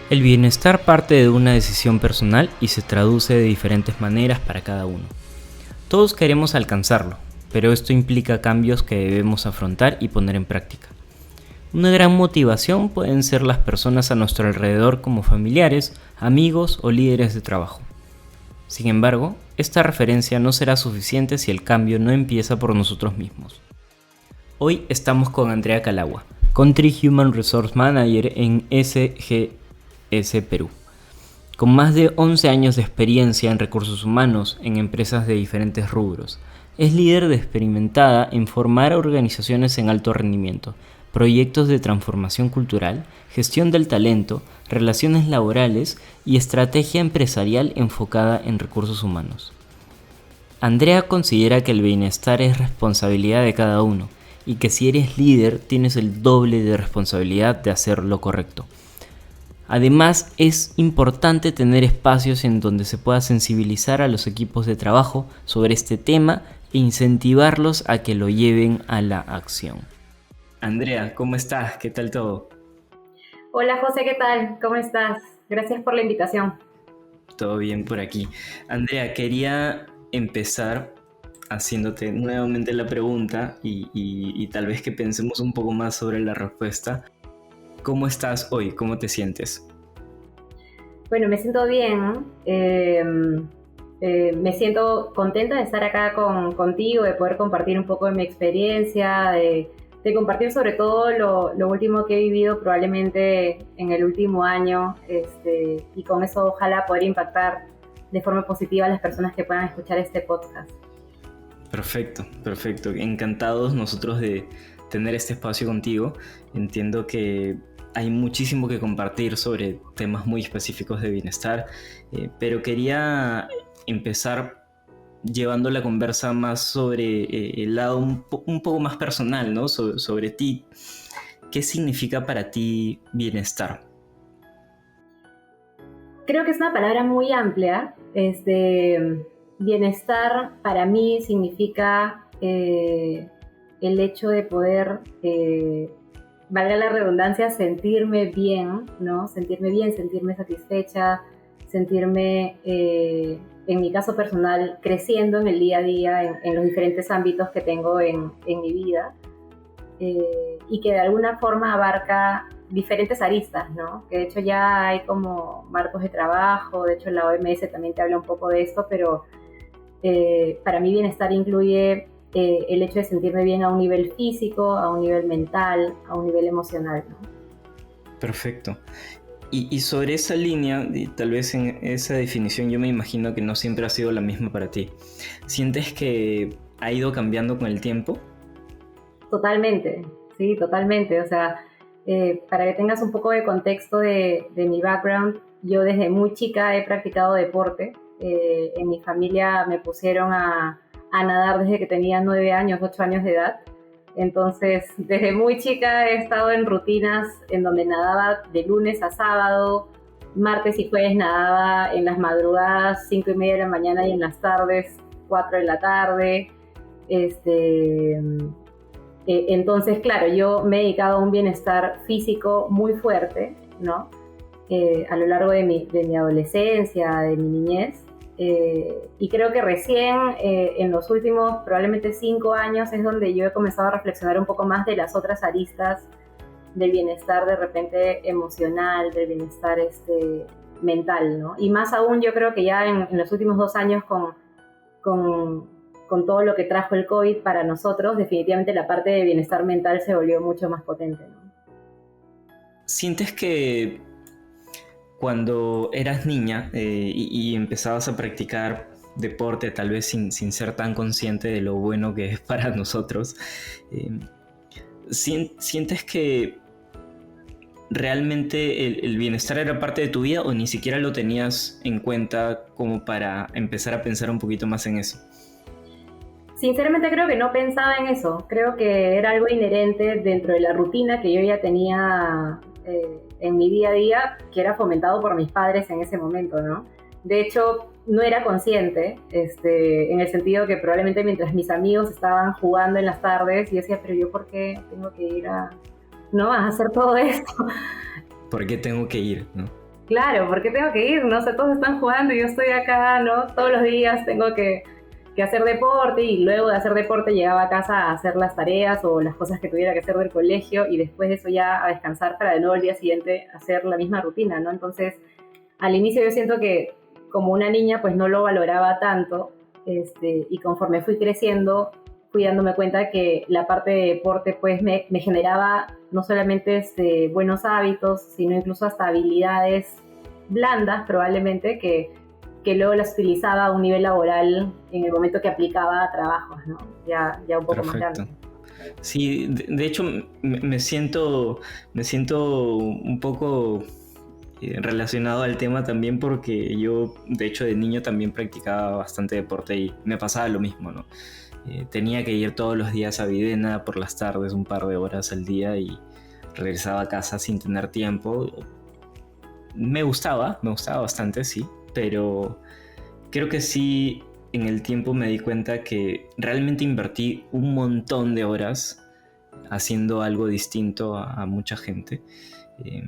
El bienestar parte de una decisión personal y se traduce de diferentes maneras para cada uno. Todos queremos alcanzarlo, pero esto implica cambios que debemos afrontar y poner en práctica. Una gran motivación pueden ser las personas a nuestro alrededor como familiares, amigos o líderes de trabajo. Sin embargo, esta referencia no será suficiente si el cambio no empieza por nosotros mismos. Hoy estamos con Andrea Calagua, Country Human Resource Manager en SGS Perú. Con más de 11 años de experiencia en recursos humanos en empresas de diferentes rubros, es líder experimentada en formar organizaciones en alto rendimiento, proyectos de transformación cultural, gestión del talento, relaciones laborales y estrategia empresarial enfocada en recursos humanos. Andrea considera que el bienestar es responsabilidad de cada uno y que si eres líder tienes el doble de responsabilidad de hacer lo correcto. Además, es importante tener espacios en donde se pueda sensibilizar a los equipos de trabajo sobre este tema e incentivarlos a que lo lleven a la acción. Andrea, ¿cómo estás? ¿Qué tal todo? Hola José, ¿qué tal? ¿Cómo estás? Gracias por la invitación. Todo bien por aquí. Andrea, quería empezar haciéndote nuevamente la pregunta y tal vez que pensemos un poco más sobre la respuesta. ¿Cómo estás hoy? ¿Cómo te sientes? Bueno, me siento bien. Me siento contenta de estar acá contigo, de poder compartir un poco de mi experiencia, de compartir sobre todo lo último que he vivido probablemente en el último año, y con eso ojalá poder impactar de forma positiva a las personas que puedan escuchar este podcast. Perfecto, perfecto. Encantados nosotros de tener este espacio contigo. Entiendo que hay muchísimo que compartir sobre temas muy específicos de bienestar, pero quería empezar llevando la conversa más sobre el lado un poco más personal, ¿no? Sobre ti. ¿Qué significa para ti bienestar? Creo que es una palabra muy amplia. Bienestar para mí significa el hecho de poder, valga la redundancia, sentirme bien, ¿no? Sentirme bien, sentirme satisfecha, sentirme, en mi caso personal, creciendo en el día a día, en los diferentes ámbitos que tengo en mi vida, y que de alguna forma abarca diferentes aristas, ¿no? Que de hecho ya hay como marcos de trabajo, de hecho la OMS también te habla un poco de esto, pero para mí bienestar incluye el hecho de sentirme bien a un nivel físico, a un nivel mental, a un nivel emocional, ¿no? Perfecto. Y sobre esa línea, y tal vez en esa definición, yo me imagino que no siempre ha sido la misma para ti. ¿Sientes que ha ido cambiando con el tiempo? Totalmente, sí, totalmente. O sea, para que tengas un poco de contexto de mi background, yo desde muy chica he practicado deporte. En mi familia me pusieron a nadar desde que tenía 9 años, 8 años de edad. Entonces, desde muy chica he estado en rutinas en donde nadaba de lunes a sábado, martes y jueves nadaba en las madrugadas 5:30 de la mañana y en las tardes 4 de la tarde. Este, entonces, claro, yo me he dedicado a un bienestar físico muy fuerte, ¿no? A lo largo de mi adolescencia, de mi niñez. Y creo que recién, en los últimos probablemente 5 años, es donde yo he comenzado a reflexionar un poco más de las otras aristas del bienestar de repente emocional, del bienestar mental, ¿no? Y más aún yo creo que ya en los últimos 2 años con todo lo que trajo el COVID para nosotros, definitivamente la parte de bienestar mental se volvió mucho más potente, ¿no? ¿Sientes que cuando eras niña y empezabas a practicar deporte, tal vez sin ser tan consciente de lo bueno que es para nosotros, sientes que realmente el bienestar era parte de tu vida o ni siquiera lo tenías en cuenta como para empezar a pensar un poquito más en eso? Sinceramente creo que no pensaba en eso, creo que era algo inherente dentro de la rutina que yo ya tenía en mi día a día, que era fomentado por mis padres en ese momento, ¿no? De hecho, no era consciente, en el sentido que probablemente mientras mis amigos estaban jugando en las tardes, yo decía, pero yo ¿por qué tengo que ir ¿no? a hacer todo esto? ¿Por qué tengo que ir, no? Claro, ¿por qué tengo que ir? No sé, todos están jugando y yo estoy acá, ¿no? Todos los días tengo que hacer deporte y luego de hacer deporte llegaba a casa a hacer las tareas o las cosas que tuviera que hacer del colegio y después de eso ya a descansar para de nuevo el día siguiente hacer la misma rutina, ¿no? Entonces, al inicio yo siento que como una niña pues no lo valoraba tanto, y conforme fui creciendo fui dándome cuenta que la parte de deporte pues me generaba no solamente buenos hábitos, sino incluso hasta habilidades blandas probablemente que luego las utilizaba a un nivel laboral en el momento que aplicaba a trabajos, ¿no? Ya un poco Perfecto. más grande. Sí, de hecho me siento un poco relacionado al tema también porque yo, de hecho, de niño también practicaba bastante deporte y me pasaba lo mismo, ¿no? Tenía que ir todos los días a Videna por las tardes, un par de horas al día y regresaba a casa sin tener tiempo. Me gustaba bastante, sí, pero creo que sí, en el tiempo me di cuenta que realmente invertí un montón de horas haciendo algo distinto a mucha gente. Eh,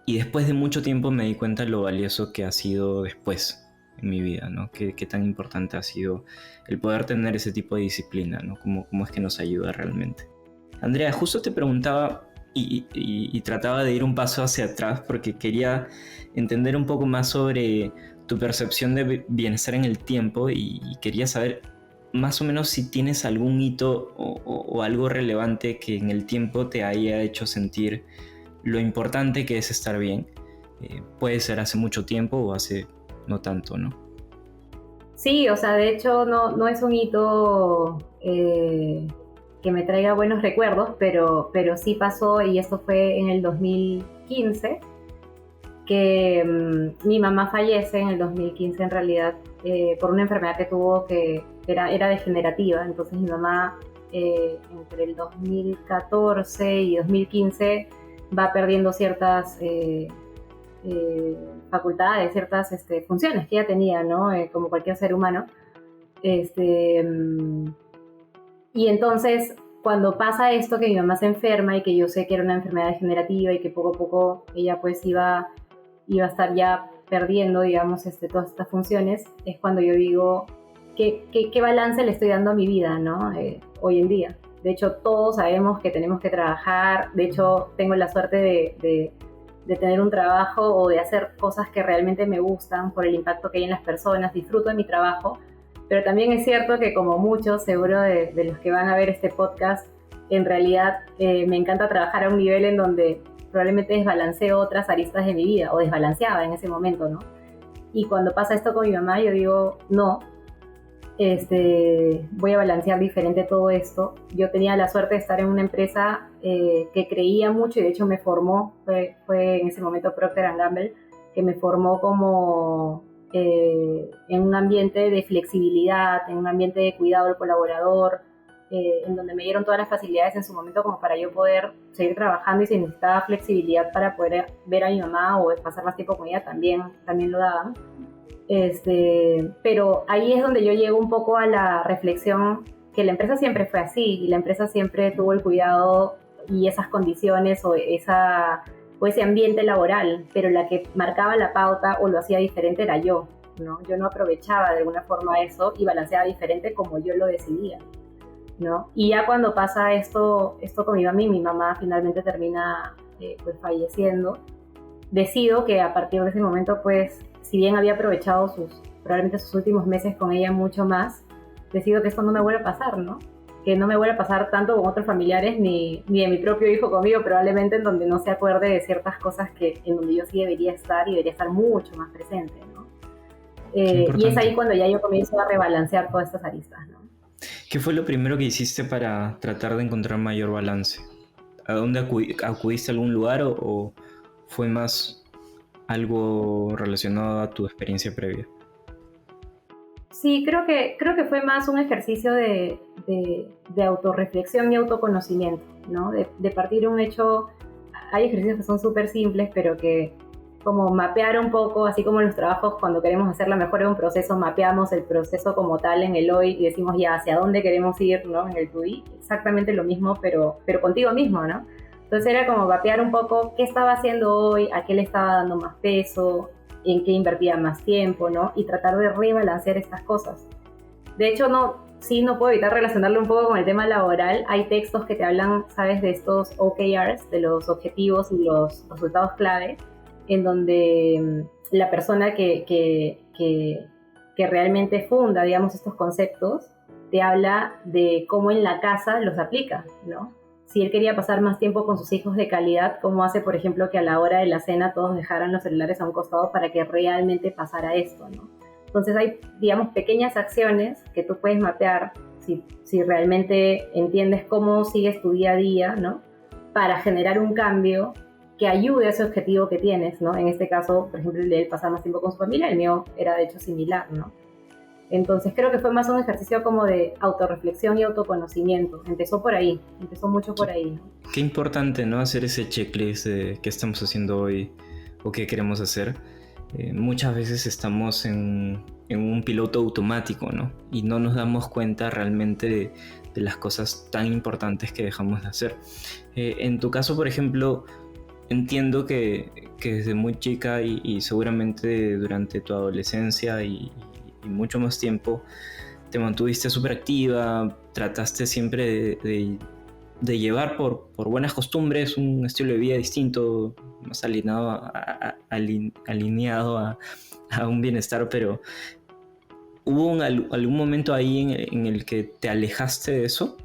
y después de mucho tiempo me di cuenta lo valioso que ha sido después en mi vida, ¿no? Qué tan importante ha sido el poder tener ese tipo de disciplina, ¿no? Cómo es que nos ayuda realmente. Andrea, justo te preguntaba y trataba de ir un paso hacia atrás porque quería entender un poco más sobre tu percepción de bienestar en el tiempo y quería saber más o menos si tienes algún hito o algo relevante que en el tiempo te haya hecho sentir lo importante que es estar bien. Puede ser hace mucho tiempo o hace no tanto, ¿no? Sí, o sea, de hecho no es un hito que me traiga buenos recuerdos, pero sí pasó, y esto fue en el 2015, que mi mamá fallece en el 2015 en realidad por una enfermedad que tuvo que era degenerativa. Entonces mi mamá entre el 2014 y 2015 va perdiendo ciertas facultades, ciertas funciones que ella tenía, ¿no? Como cualquier ser humano. Este, y entonces, cuando pasa esto, que mi mamá se enferma y que yo sé que era una enfermedad degenerativa y que poco a poco ella pues iba a estar ya perdiendo, digamos, todas estas funciones, es cuando yo digo, ¿qué balance le estoy dando a mi vida, ¿no? Hoy en día. De hecho, todos sabemos que tenemos que trabajar. De hecho, tengo la suerte de tener un trabajo o de hacer cosas que realmente me gustan por el impacto que hay en las personas. Disfruto de mi trabajo, pero también es cierto que como muchos, seguro de los que van a ver este podcast, en realidad me encanta trabajar a un nivel en donde probablemente desbalanceo otras aristas de mi vida, o desbalanceaba en ese momento, ¿no? Y cuando pasa esto con mi mamá, yo digo, no, voy a balancear diferente todo esto. Yo tenía la suerte de estar en una empresa que creía mucho y de hecho me formó, fue en ese momento Procter & Gamble, que me formó como en un ambiente de flexibilidad, en un ambiente de cuidado del colaborador, en donde me dieron todas las facilidades en su momento como para yo poder seguir trabajando, y si necesitaba flexibilidad para poder ver a mi mamá o pasar más tiempo con ella, también lo daban. Pero ahí es donde yo llego un poco a la reflexión que la empresa siempre fue así, y la empresa siempre tuvo el cuidado y esas condiciones o ese ambiente laboral, pero la que marcaba la pauta o lo hacía diferente era yo, ¿no? Yo no aprovechaba de alguna forma eso y balanceaba diferente como yo lo decidía, ¿no? Y ya cuando pasa esto con mi mamá finalmente termina pues falleciendo, decido que a partir de ese momento, pues, si bien había aprovechado probablemente sus últimos meses con ella mucho más, decido que esto no me vuelva a pasar, ¿no? Que no me vuelva a pasar tanto con otros familiares, ni de mi propio hijo conmigo, probablemente, en donde no se acuerde de ciertas cosas en donde yo sí debería estar, y debería estar mucho más presente, ¿no? Y es ahí cuando ya yo comienzo a rebalancear todas estas aristas, ¿no? ¿Qué fue lo primero que hiciste para tratar de encontrar mayor balance? ¿A dónde acudiste a algún lugar o fue más algo relacionado a tu experiencia previa? Sí, creo que fue más un ejercicio de autorreflexión y autoconocimiento, ¿no? De partir de un hecho. Hay ejercicios que son súper simples, pero que como mapear un poco, así como en los trabajos cuando queremos hacer la mejora de un proceso, mapeamos el proceso como tal en el hoy y decimos ya hacia dónde queremos ir, ¿no? En el to be, exactamente lo mismo, pero contigo mismo, ¿no? Entonces era como mapear un poco qué estaba haciendo hoy, a qué le estaba dando más peso, en qué invertía más tiempo, ¿no? Y tratar de rebalancear estas cosas. De hecho, no puedo evitar relacionarlo un poco con el tema laboral. Hay textos que te hablan, ¿sabes?, de estos OKRs, de los objetivos y los resultados clave, en donde la persona que realmente funda, digamos, estos conceptos, te habla de cómo en la casa los aplica, ¿no? Si él quería pasar más tiempo con sus hijos de calidad, ¿cómo hace, por ejemplo, que a la hora de la cena todos dejaran los celulares a un costado para que realmente pasara esto, ¿no? Entonces hay, digamos, pequeñas acciones que tú puedes mapear si realmente entiendes cómo sigues tu día a día, ¿no? Para generar un cambio que ayude a ese objetivo que tienes, ¿no? En este caso, por ejemplo, el de él pasar más tiempo con su familia, el mío era de hecho similar, ¿no? Entonces creo que fue más un ejercicio como de autorreflexión y autoconocimiento. Empezó por ahí, empezó mucho por ahí, ¿no? Qué importante, ¿no? Hacer ese checklist de qué estamos haciendo hoy o qué queremos hacer. Muchas veces estamos en un piloto automático, ¿no? Y no nos damos cuenta realmente de las cosas tan importantes que dejamos de hacer. En tu caso, por ejemplo, entiendo que desde muy chica y seguramente durante tu adolescencia y mucho más tiempo te mantuviste súper activa, trataste siempre de llevar por buenas costumbres un estilo de vida distinto, más alineado a un bienestar, pero ¿hubo algún momento ahí en el que te alejaste de eso?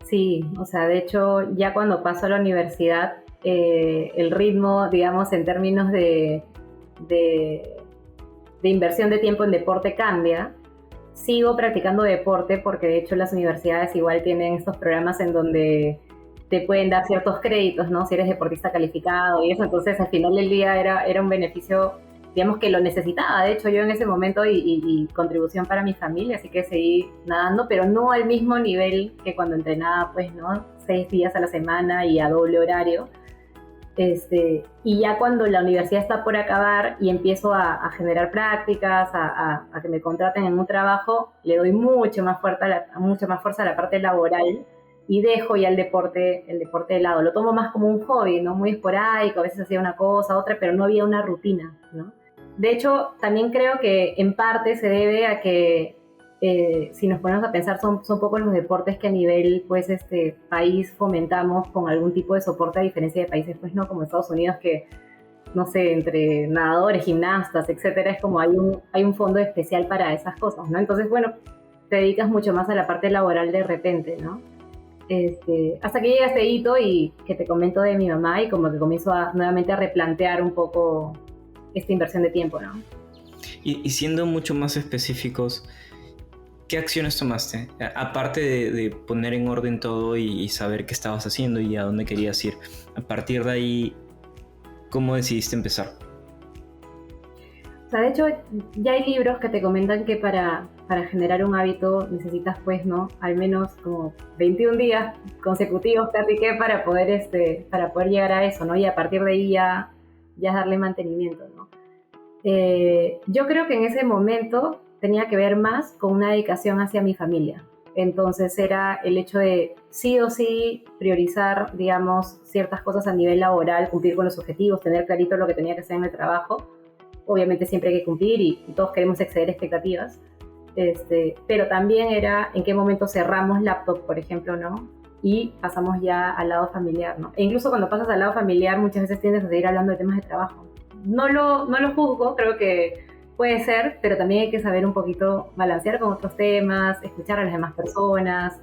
Sí, o sea, de hecho, ya cuando paso a la universidad, el ritmo, digamos, en términos de inversión de tiempo en deporte cambia. Sigo practicando deporte porque de hecho las universidades igual tienen estos programas en donde te pueden dar ciertos créditos, ¿no? Si eres deportista calificado y eso, entonces al final del día era un beneficio, digamos que lo necesitaba, de hecho yo en ese momento y contribución para mi familia, así que seguí nadando, pero no al mismo nivel que cuando entrenaba, pues, ¿no? 6 días a la semana y a doble horario. Y ya cuando la universidad está por acabar y empiezo a generar prácticas, a que me contraten en un trabajo, le doy mucho más fuerza a la parte laboral y dejo ya el deporte de lado. Lo tomo más como un hobby, ¿no? Muy esporádico, a veces hacía una cosa, otra, pero no había una rutina, ¿no? De hecho, también creo que en parte se debe a que si nos ponemos a pensar, son pocos los deportes que a nivel pues, país fomentamos con algún tipo de soporte, a diferencia de países pues, no como Estados Unidos, que no sé, entre nadadores, gimnastas, etcétera, es como hay un fondo especial para esas cosas, ¿no? Entonces, bueno, te dedicas mucho más a la parte laboral de repente, ¿no? Hasta que llega este hito y que te comento de mi mamá y como que comienzo nuevamente a replantear un poco esta inversión de tiempo, ¿no? Y siendo mucho más específicos, ¿qué acciones tomaste? Aparte de poner en orden todo y saber qué estabas haciendo y a dónde querías ir, a partir de ahí, ¿cómo decidiste empezar? O sea, de hecho, ya hay libros que te comentan que para generar un hábito necesitas, pues, ¿no? Al menos como 21 días consecutivos te apliqué para poder llegar a eso, ¿no? Y a partir de ahí ya darle mantenimiento, ¿no? Yo creo que en ese momento tenía que ver más con una dedicación hacia mi familia. Entonces era el hecho de sí o sí priorizar, digamos, ciertas cosas a nivel laboral, cumplir con los objetivos, tener clarito lo que tenía que hacer en el trabajo. Obviamente siempre hay que cumplir y todos queremos exceder expectativas. Pero también era en qué momento cerramos laptop, por ejemplo, ¿no? Y pasamos ya al lado familiar, ¿no? E incluso cuando pasas al lado familiar muchas veces tiendes a seguir hablando de temas de trabajo. No lo juzgo, creo que puede ser, pero también hay que saber un poquito balancear con otros temas, escuchar a las demás personas.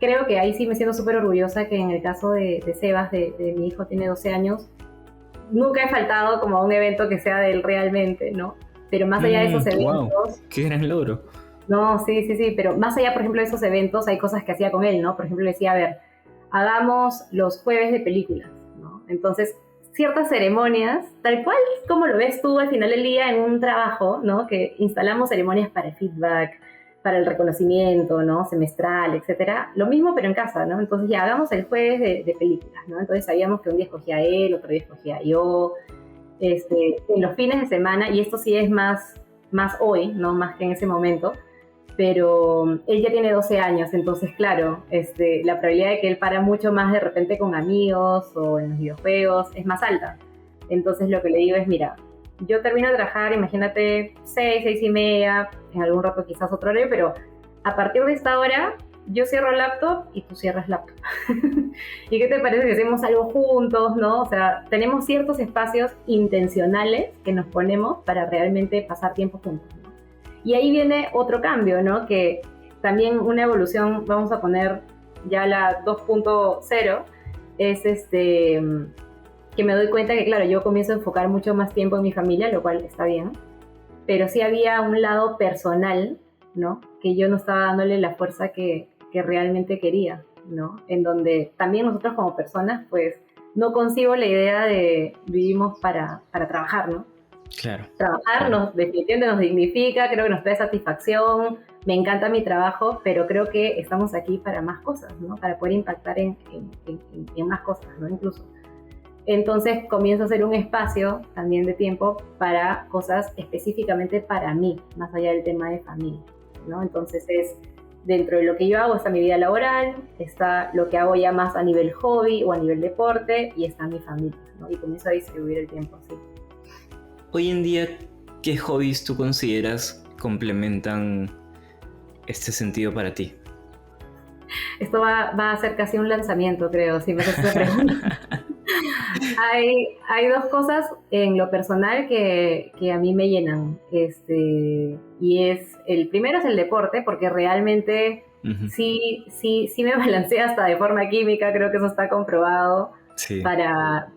Creo que ahí sí me siento súper orgullosa que en el caso de Sebas, de mi hijo, tiene 12 años, nunca he faltado como a un evento que sea de él realmente, ¿no? Pero más allá de esos eventos... ¡Wow! ¡Qué gran logro! No, sí, pero más allá, por ejemplo, de esos eventos, hay cosas que hacía con él, ¿no? Por ejemplo, le decía, a ver, hagamos los jueves de películas, ¿no? Entonces, ciertas ceremonias, tal cual como lo ves tú al final del día en un trabajo, ¿no? Que instalamos ceremonias para feedback, para el reconocimiento, ¿no? Semestral, etcétera. Lo mismo, pero en casa, ¿no? Entonces ya hagamos el jueves de películas, ¿no? Entonces sabíamos que un día escogía él, otro día escogía yo. En los fines de semana, y esto sí es más hoy, ¿no? Más que en ese momento, pero él ya tiene 12 años, entonces claro, la probabilidad de que él para mucho más de repente con amigos o en los videojuegos es más alta. Entonces lo que le digo es, mira, yo termino de trabajar, imagínate 6:30, en algún rato quizás otro horario, pero a partir de esta hora yo cierro el laptop y tú cierras laptop. ¿Y qué te parece si hacemos algo juntos, no? O sea, tenemos ciertos espacios intencionales que nos ponemos para realmente pasar tiempo juntos, ¿no? Y ahí viene otro cambio, ¿no? Que también una evolución, vamos a poner ya la 2.0, es que me doy cuenta que, claro, yo comienzo a enfocar mucho más tiempo en mi familia, lo cual está bien, pero sí había un lado personal, ¿no? Que yo no estaba dándole la fuerza que realmente quería, ¿no? En donde también nosotros como personas, pues, no concibo la idea de vivimos para trabajar, ¿no? Claro. Trabajar definitivamente nos dignifica, creo que nos trae satisfacción, me encanta mi trabajo, pero creo que estamos aquí para más cosas, ¿no? Para poder impactar en más cosas, ¿no? Incluso. Entonces comienzo a hacer un espacio también de tiempo para cosas específicamente para mí, más allá del tema de familia, ¿no? Entonces dentro de lo que yo hago está mi vida laboral, está lo que hago ya más a nivel hobby o a nivel deporte y está mi familia, ¿no? Y comienzo a distribuir el tiempo así. Hoy en día, ¿qué hobbies tú consideras complementan este sentido para ti? Esto va a ser casi un lanzamiento, creo, si me haces esa pregunta. Hay dos cosas en lo personal que a mí me llenan. Y el primero es el deporte, porque realmente sí me balancea hasta de forma química, creo que eso está comprobado. Sí, para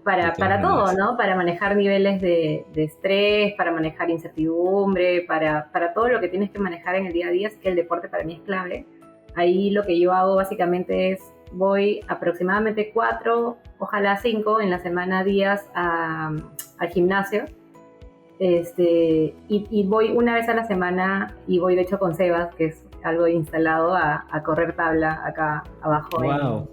todo, ¿no? Para manejar niveles de estrés, para manejar incertidumbre, para todo lo que tienes que manejar en el día a día, así que el deporte para mí es clave. Ahí lo que yo hago básicamente es voy aproximadamente 4, ojalá 5 en la semana días al gimnasio. Y voy una vez a la semana y voy de hecho con Sebas, que es algo instalado, a correr tabla acá abajo. Wow.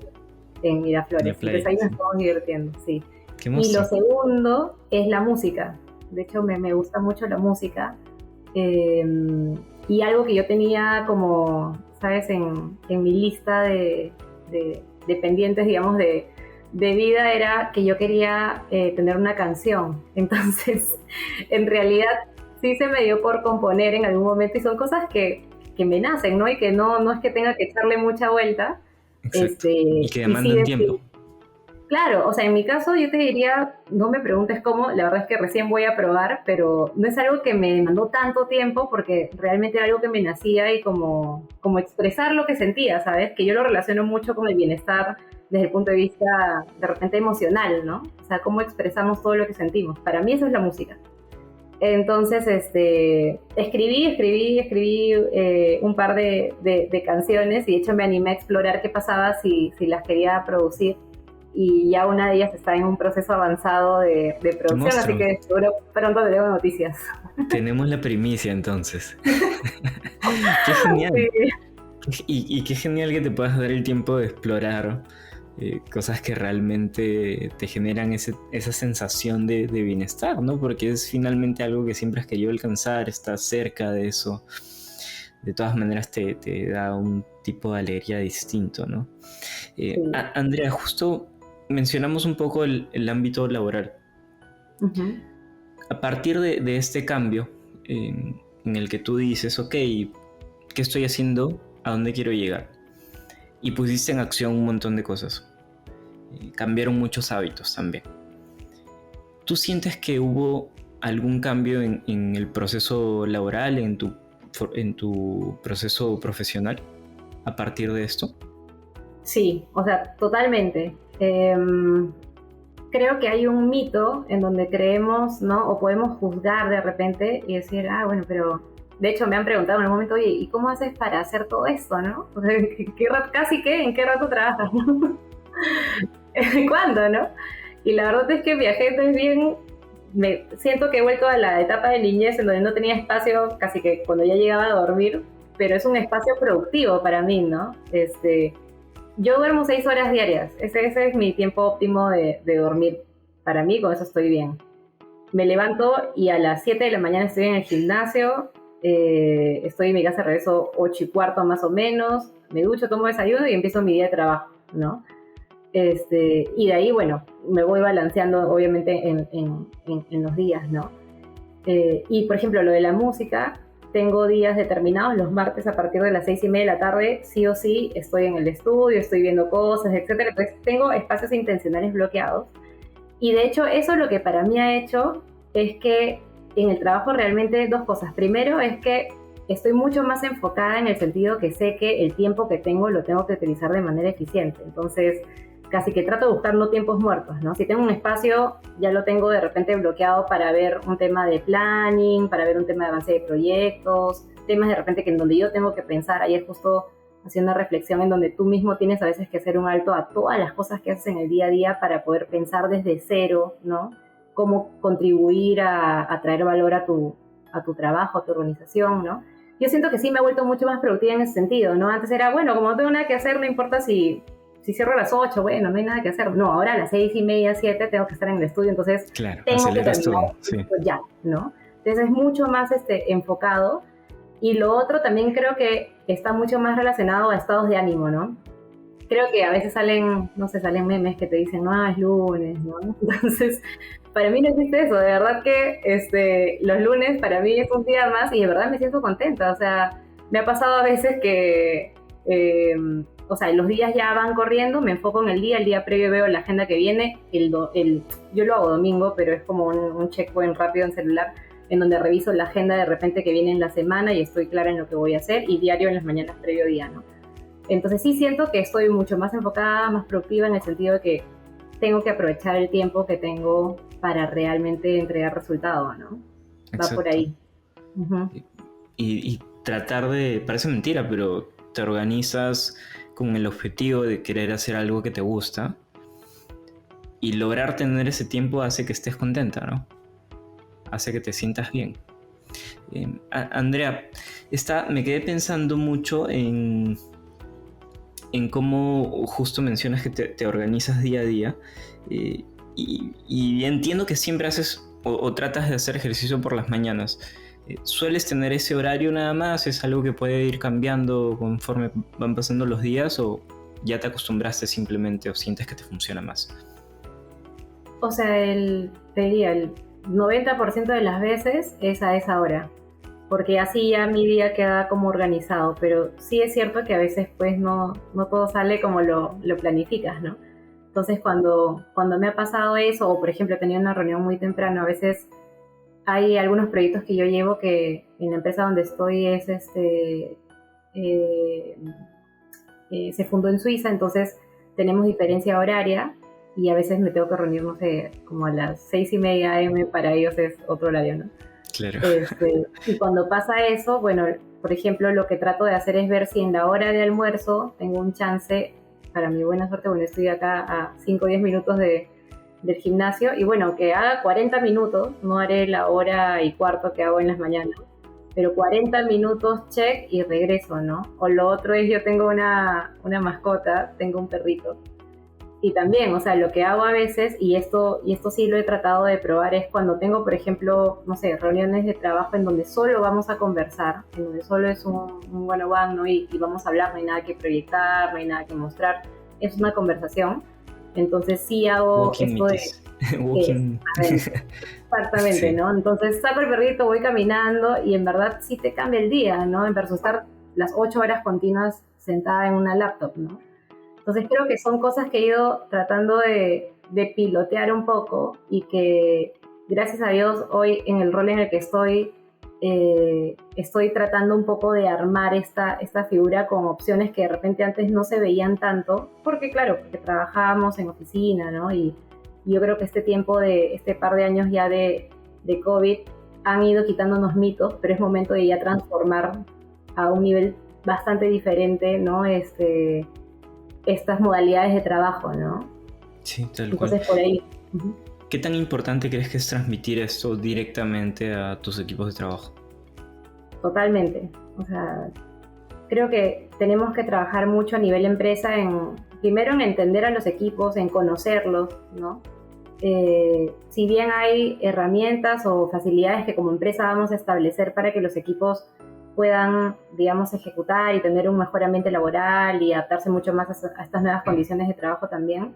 En Miraflores. Entonces ahí nos estamos divirtiendo, sí. Y lo segundo es la música. De hecho, me gusta mucho la música. Y algo que yo tenía como, ¿sabes? En mi lista de pendientes, digamos, de vida era que yo quería tener una canción. Entonces, en realidad, sí se me dio por componer en algún momento y son cosas que me nacen, ¿no? Y que no es que tenga que echarle mucha vuelta. Y que demandan tiempo. Claro, o sea, en mi caso yo te diría, no me preguntes cómo, la verdad es que recién voy a probar, pero no es algo que me demandó tanto tiempo porque realmente era algo que me nacía y como expresar lo que sentía, ¿sabes? Que yo lo relaciono mucho con el bienestar desde el punto de vista de repente emocional, ¿no? O sea, cómo expresamos todo lo que sentimos. Para mí eso es la música. Entonces, escribí un par de canciones y de hecho me animé a explorar qué pasaba si las quería producir y ya una de ellas está en un proceso avanzado de producción, así que seguro pronto te tengo noticias. Tenemos la primicia entonces. Qué genial. Sí. Y qué genial que te puedas dar el tiempo de explorar cosas que realmente te generan esa sensación de bienestar, ¿no? Porque es finalmente algo que siempre has querido alcanzar, estás cerca de eso. De todas maneras te da un tipo de alegría distinto, ¿no? Sí. Andrea, justo mencionamos un poco el ámbito laboral. Uh-huh. A partir de este cambio en el que tú dices, ok, ¿qué estoy haciendo? ¿A dónde quiero llegar? Y pusiste en acción un montón de cosas. Cambiaron muchos hábitos también. ¿Tú sientes que hubo algún cambio en el proceso laboral, en tu proceso profesional a partir de esto? Sí, o sea, totalmente. Creo que hay un mito en donde creemos, ¿no? O podemos juzgar de repente y decir, bueno, pero... De hecho, me han preguntado en un momento, oye, ¿y cómo haces para hacer todo esto, no? O sea, ¿en qué rato trabajas, no? ¿Cuándo, no? Y la verdad es que viajé entonces bien... siento que he vuelto a la etapa de niñez en donde no tenía espacio, casi que cuando ya llegaba a dormir, pero es un espacio productivo para mí, ¿no? Yo duermo 6 horas diarias, ese es mi tiempo óptimo de dormir. Para mí, con eso estoy bien. Me levanto y a las 7 de la mañana estoy en el gimnasio, estoy en mi casa, regreso 8:15 más o menos, me ducho, tomo desayuno y empiezo mi día de trabajo, ¿no? Y de ahí, bueno, me voy balanceando obviamente en los días, ¿no? Y por ejemplo, lo de la música, tengo días determinados, los martes a partir de las 6:30 de la tarde, sí o sí, estoy en el estudio, estoy viendo cosas, etcétera. Entonces tengo espacios intencionales bloqueados. Y de hecho, eso lo que para mí ha hecho es que en el trabajo realmente dos cosas. Primero es que estoy mucho más enfocada en el sentido que sé que el tiempo que tengo lo tengo que utilizar de manera eficiente. Entonces, casi que trato de buscar no tiempos muertos, ¿no? Si tengo un espacio, ya lo tengo de repente bloqueado para ver un tema de planning, para ver un tema de avance de proyectos, temas de repente que en donde yo tengo que pensar. Ayer justo hacía una reflexión en donde tú mismo tienes a veces que hacer un alto a todas las cosas que haces en el día a día para poder pensar desde cero, ¿no? Cómo contribuir a traer valor a tu trabajo, a tu organización, ¿no? Yo siento que sí me he vuelto mucho más productiva en ese sentido, ¿no? Antes era, bueno, como no tengo nada que hacer, no importa si cierro a las 8, bueno, no hay nada que hacer. No, ahora a las 6:30, 7 tengo que estar en el estudio, entonces claro, tengo que aceleras terminar todo, sí. ya, ¿no? Entonces es mucho más enfocado. Y lo otro también creo que está mucho más relacionado a estados de ánimo, ¿no? Creo que a veces salen, no sé, salen memes que te dicen, no, es lunes, ¿no? Entonces, para mí no existe eso, de verdad que los lunes para mí es un día más y de verdad me siento contenta, o sea, me ha pasado a veces que, o sea, los días ya van corriendo, me enfoco en el día previo veo la agenda que viene, yo lo hago domingo, pero es como un checkpoint rápido en celular, en donde reviso la agenda de repente que viene en la semana y estoy clara en lo que voy a hacer, y diario en las mañanas previo día, ¿no? Entonces sí siento que estoy mucho más enfocada, más productiva en el sentido de que tengo que aprovechar el tiempo que tengo para realmente entregar resultado, ¿no? Exacto. Va por ahí. Uh-huh. Y tratar de, parece mentira, pero te organizas con el objetivo de querer hacer algo que te gusta y lograr tener ese tiempo hace que estés contenta, ¿no? Hace que te sientas bien. Andrea, me quedé pensando mucho en cómo justo mencionas que te organizas día a día y entiendo que siempre haces o tratas de hacer ejercicio por las mañanas. ¿Sueles tener ese horario nada más? ¿Es algo que puede ir cambiando conforme van pasando los días o ya te acostumbraste simplemente o sientes que te funciona más? O sea, te diría, el 90% de las veces es a esa hora, porque así ya mi día queda como organizado, pero sí es cierto que a veces pues no todo sale como lo planificas, ¿no? Entonces cuando me ha pasado eso, o por ejemplo he tenido una reunión muy temprano, a veces hay algunos proyectos que yo llevo que en la empresa donde estoy es se fundó en Suiza, entonces tenemos diferencia horaria y a veces me tengo que reunir, no sé, como a las 6:30 AM, para ellos es otro horario, ¿no? Claro. Y cuando pasa eso, bueno, por ejemplo, lo que trato de hacer es ver si en la hora de almuerzo tengo un chance, para mi buena suerte, bueno, estoy acá a 5 o 10 minutos del gimnasio, y bueno, que haga 40 minutos, no haré la hora y cuarto que hago en las mañanas, pero 40 minutos check y regreso, ¿no? O lo otro es, yo tengo una mascota, tengo un perrito, y también, o sea, lo que hago a veces, y esto sí lo he tratado de probar, es cuando tengo, por ejemplo, no sé, reuniones de trabajo en donde solo vamos a conversar, en donde solo es un one-on-one, ¿no? Y vamos a hablar, no hay nada que proyectar, no hay nada que mostrar, es una conversación. Entonces sí hago Walking esto meetings. Walking. Exactamente, sí. ¿No? Entonces saco el perrito, voy caminando y en verdad sí te cambia el día, ¿no? En versus estar las 8 horas continuas sentada en una laptop, ¿no? Entonces creo que son cosas que he ido tratando de pilotear un poco y que gracias a Dios hoy en el rol en el que estoy tratando un poco de armar esta figura con opciones que de repente antes no se veían tanto, porque claro, porque trabajábamos en oficina, ¿no? Y yo creo que este par de años ya de COVID han ido quitándonos mitos, pero es momento de ya transformar a un nivel bastante diferente, ¿no? Estas modalidades de trabajo, ¿no? Sí, tal cual. Entonces, por ahí. Uh-huh. ¿Qué tan importante crees que es transmitir esto directamente a tus equipos de trabajo? Totalmente. O sea, creo que tenemos que trabajar mucho a nivel empresa primero en entender a los equipos, en conocerlos, ¿no? Si bien hay herramientas o facilidades que como empresa vamos a establecer para que los equipos puedan, digamos, ejecutar y tener un mejor ambiente laboral y adaptarse mucho más a estas nuevas condiciones de trabajo también,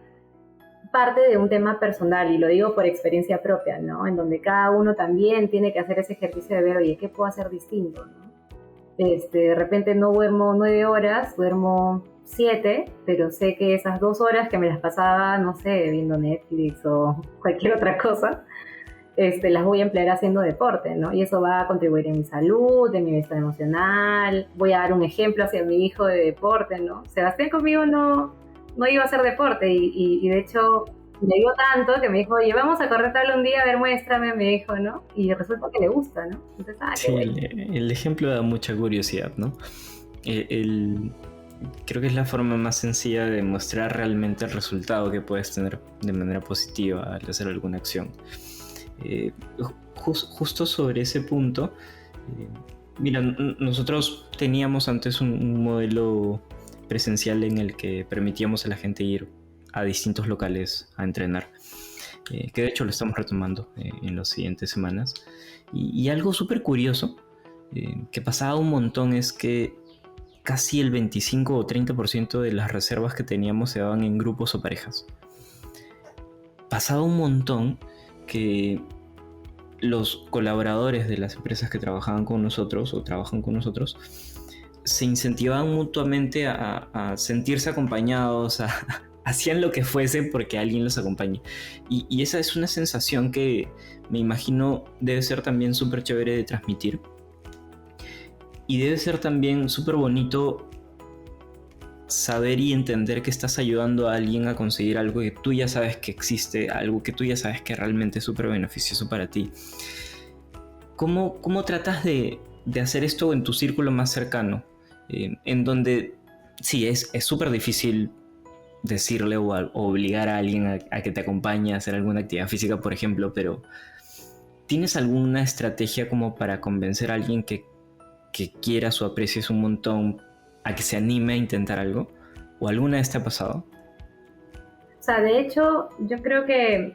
parte de un tema personal, y lo digo por experiencia propia, ¿no? En donde cada uno también tiene que hacer ese ejercicio de ver, oye, ¿qué puedo hacer distinto, ¿no? De repente no duermo 9 horas, duermo 7, pero sé que esas 2 horas que me las pasaba, no sé, viendo Netflix o cualquier otra cosa, las voy a emplear haciendo deporte, ¿no? Y eso va a contribuir en mi salud, en mi bienestar emocional. Voy a dar un ejemplo hacia mi hijo de deporte, ¿no? Sebastián conmigo no iba a hacer deporte y de hecho me dio tanto que me dijo, oye, vamos a correr tal un día, a ver, muéstrame, me dijo, ¿no? Y resulta que le gusta, ¿no? Entonces, sí, el ejemplo da mucha curiosidad, ¿no? Creo que es la forma más sencilla de mostrar realmente el resultado que puedes tener de manera positiva al hacer alguna acción. Justo sobre ese punto, mira, nosotros teníamos antes un modelo presencial en el que permitíamos a la gente ir a distintos locales a entrenar, que de hecho lo estamos retomando en las siguientes semanas. Y algo súper curioso que pasaba un montón es que casi el 25 o 30% de las reservas que teníamos se daban en grupos o parejas. Pasaba un montón que los colaboradores de las empresas que trabajaban con nosotros o trabajan con nosotros se incentivaban mutuamente a sentirse acompañados, hacían lo que fuese porque alguien los acompañe. Y esa es una sensación que me imagino debe ser también súper chévere de transmitir. Y debe ser también súper bonito saber y entender que estás ayudando a alguien a conseguir algo que tú ya sabes que existe, algo que tú ya sabes que realmente es súper beneficioso para ti. ¿Cómo tratas de hacer esto en tu círculo más cercano? En donde sí, es súper difícil decirle o obligar a alguien a que te acompañe a hacer alguna actividad física, por ejemplo, pero ¿tienes alguna estrategia como para convencer a alguien que quieras o aprecies un montón a que se anime a intentar algo? ¿O alguna vez te ha pasado? O sea, de hecho, yo creo que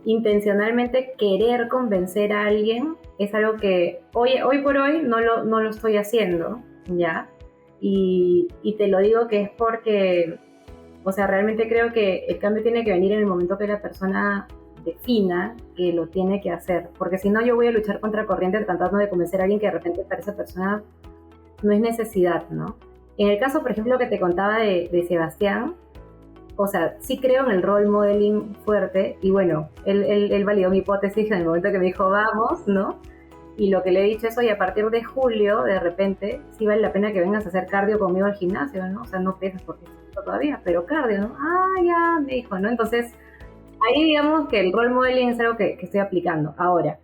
intencionalmente querer convencer a alguien es algo que hoy por hoy no lo estoy haciendo, ¿ya? Y te lo digo que es porque, o sea, realmente creo que el cambio tiene que venir en el momento que la persona defina que lo tiene que hacer, porque si no yo voy a luchar contra corriente tratando de convencer a alguien que de repente para esa persona no es necesidad, ¿no? En el caso, por ejemplo, que te contaba de Sebastián, o sea, sí creo en el role modeling fuerte y bueno, él validó mi hipótesis en el momento que me dijo vamos, ¿no? Y lo que le he dicho es, oye, a partir de julio, de repente, sí vale la pena que vengas a hacer cardio conmigo al gimnasio, ¿no? O sea, no pesas porque todavía, pero cardio, ¿no? Ah, ya, me dijo, ¿no? Entonces, ahí digamos que el role modeling es algo que estoy aplicando. Ahora,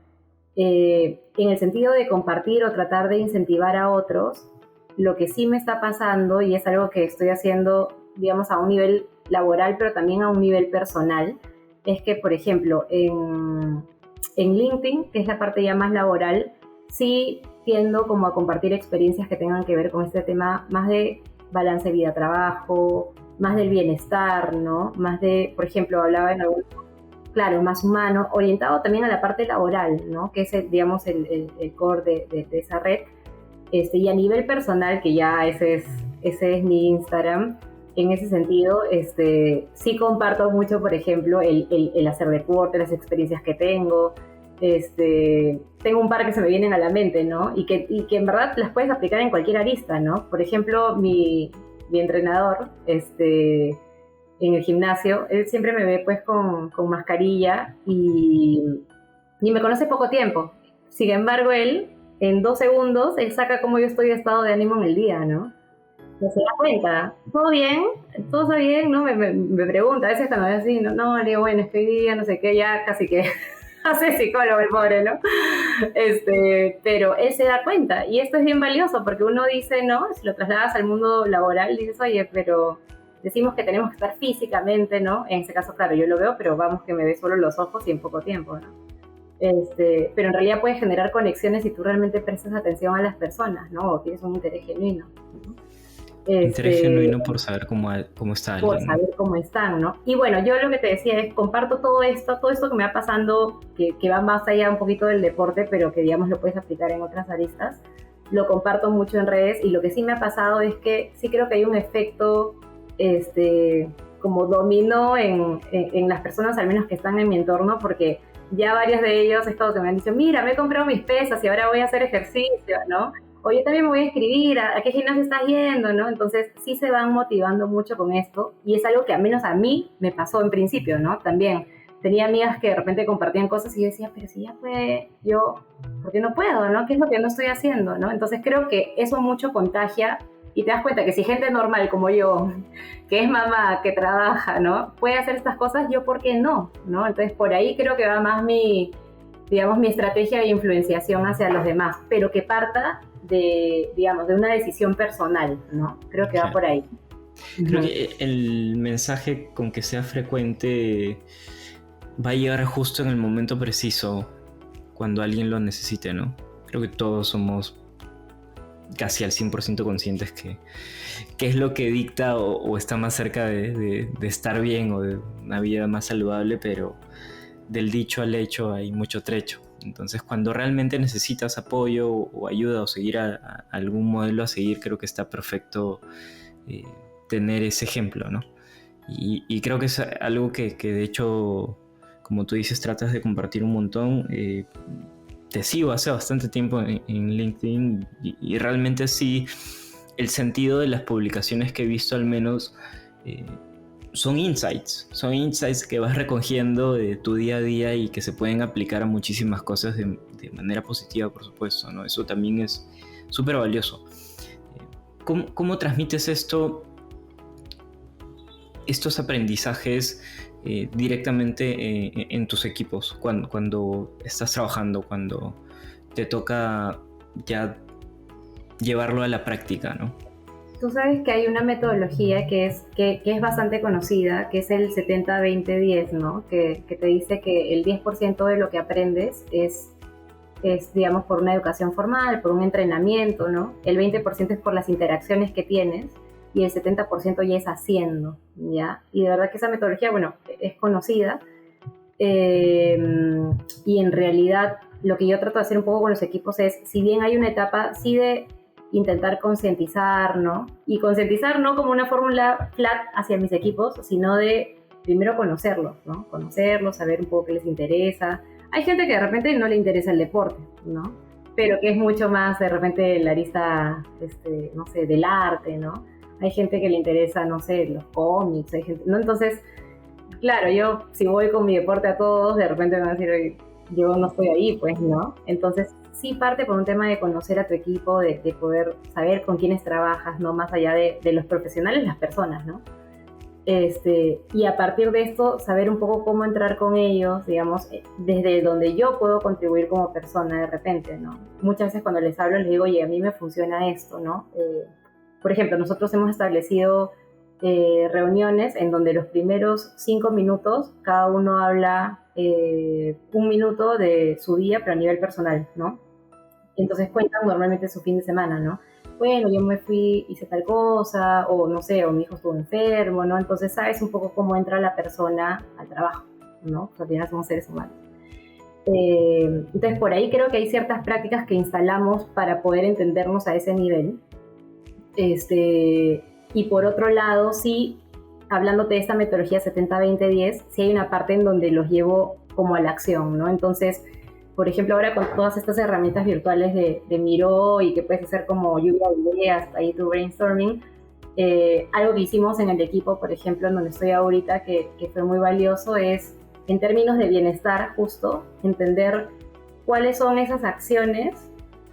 en el sentido de compartir o tratar de incentivar a otros, lo que sí me está pasando, y es algo que estoy haciendo, digamos, a un nivel laboral, pero también a un nivel personal, es que, por ejemplo, en LinkedIn, que es la parte ya más laboral, sí tiendo como a compartir experiencias que tengan que ver con este tema más de balance vida-trabajo, más del bienestar, ¿no? Más de, por ejemplo, hablaba en algún, claro, más humano, orientado también a la parte laboral, ¿no? Que es, digamos, el core de esa red. Y a nivel personal, que ya ese es mi Instagram, en ese sentido, sí comparto mucho, por ejemplo, el hacer deporte, las experiencias que tengo. Tengo un par que se me vienen a la mente, ¿no? Y que en verdad las puedes aplicar en cualquier arista, ¿no? Por ejemplo, mi entrenador, en el gimnasio, él siempre me ve pues con mascarilla y me conoce poco tiempo. Sin embargo, él, en 2 segundos, él saca cómo yo estoy de estado de ánimo en el día, ¿no? No se da cuenta. ¿Todo bien? ¿Todo está bien? ¿No? Me pregunta, a veces cuando es así, no, le digo, bueno, estoy bien, no sé qué, ya casi que hace psicólogo el pobre, ¿no? Pero él se da cuenta, y esto es bien valioso, porque uno dice, ¿no? Si lo trasladas al mundo laboral, dices, oye, pero decimos que tenemos que estar físicamente, ¿no? En ese caso, claro, yo lo veo, pero vamos que me ve solo los ojos y en poco tiempo, ¿no? Pero en realidad puedes generar conexiones si tú realmente prestas atención a las personas, ¿no? O tienes un interés genuino, ¿no? Interés genuino por saber cómo está por alguien, ¿no? saber cómo están, ¿no? Y bueno, yo lo que te decía es, comparto todo esto que me va pasando, que va más allá un poquito del deporte, pero que digamos lo puedes aplicar en otras aristas, lo comparto mucho en redes y lo que sí me ha pasado es que sí creo que hay un efecto como dominó en las personas al menos que están en mi entorno, porque ya varios de ellos es como que me han dicho, mira, me he comprado mis pesas y ahora voy a hacer ejercicio, ¿no? O yo también me voy a escribir, ¿a qué gimnasio estás yendo? ¿No? Entonces sí se van motivando mucho con esto y es algo que al menos a mí me pasó en principio, ¿no? También tenía amigas que de repente compartían cosas y yo decía, pero si ya puede, yo, ¿por qué no puedo? ¿No? ¿Qué es lo que no estoy haciendo? ¿No? Entonces creo que eso mucho contagia y te das cuenta que si gente normal como yo, que es mamá, que trabaja, ¿no? Puede hacer estas cosas, yo, ¿por qué no? ¿No? Entonces por ahí creo que va más digamos, mi estrategia de influenciación hacia los demás, pero que parta digamos, de una decisión personal, ¿no? Creo que va por ahí. Creo que el mensaje con que sea frecuente va a llegar justo en el momento preciso, cuando alguien lo necesite, ¿no? Creo que todos somos casi al 100% conscientes que es lo que dicta o está más cerca de estar bien o de una vida más saludable, pero del dicho al hecho hay mucho trecho. Entonces, cuando realmente necesitas apoyo o ayuda o seguir a algún modelo a seguir, creo que está perfecto tener ese ejemplo, ¿no? Y creo que es algo que de hecho, como tú dices, tratas de compartir un montón. Te sigo hace bastante tiempo en LinkedIn y realmente sí, el sentido de las publicaciones que he visto al menos son insights que vas recogiendo de tu día a día y que se pueden aplicar a muchísimas cosas de manera positiva, por supuesto, ¿no? Eso también es súper valioso. ¿Cómo transmites estos aprendizajes directamente en tus equipos cuando estás trabajando, cuando te toca ya llevarlo a la práctica, ¿no? Tú sabes que hay una metodología que es bastante conocida, que es el 70-20-10, ¿no? Que te dice que el 10% de lo que aprendes es, digamos, por una educación formal, por un entrenamiento, ¿no? El 20% es por las interacciones que tienes y el 70% ya es haciendo, ¿ya? Y de verdad que esa metodología, bueno, es conocida y en realidad lo que yo trato de hacer un poco con los equipos es, si bien hay una etapa, sí de intentar concientizar, ¿no? Y concientizar no como una fórmula flat hacia mis equipos, sino de primero conocerlos, ¿no? Conocerlos, saber un poco qué les interesa. Hay gente que de repente no le interesa el deporte, ¿no? Pero que es mucho más de repente la arista, no sé, del arte, ¿no? Hay gente que le interesa, no sé, los cómics, hay gente, ¿no? Entonces, claro, yo si voy con mi deporte a todos, de repente me van a decir, oye, yo no estoy ahí, pues, ¿no? Entonces, sí parte por un tema de conocer a tu equipo, de poder saber con quiénes trabajas, ¿no? Más allá de los profesionales, las personas, ¿no? Y a partir de esto, saber un poco cómo entrar con ellos, digamos, desde donde yo puedo contribuir como persona de repente, ¿no? Muchas veces cuando les hablo les digo, oye, a mí me funciona esto, ¿no? Por ejemplo, nosotros hemos establecido reuniones en donde los primeros 5 minutos cada uno habla 1 minuto de su día, pero a nivel personal, ¿no? Entonces cuentan normalmente su fin de semana, ¿no? Bueno, yo me fui, hice tal cosa, o no sé, o mi hijo estuvo enfermo, ¿no? Entonces sabes un poco cómo entra la persona al trabajo, ¿no? Porque al final somos seres humanos. Entonces por ahí creo que hay ciertas prácticas que instalamos para poder entendernos a ese nivel. Y por otro lado, sí, hablándote de esta metodología 70-20-10, sí hay una parte en donde los llevo como a la acción, ¿no? Entonces, por ejemplo, ahora con todas estas herramientas virtuales de Miro y que puedes hacer como lluvia de ideas, ahí tu brainstorming, algo que hicimos en el equipo, por ejemplo, en donde estoy ahorita, que fue muy valioso, es en términos de bienestar justo, entender cuáles son esas acciones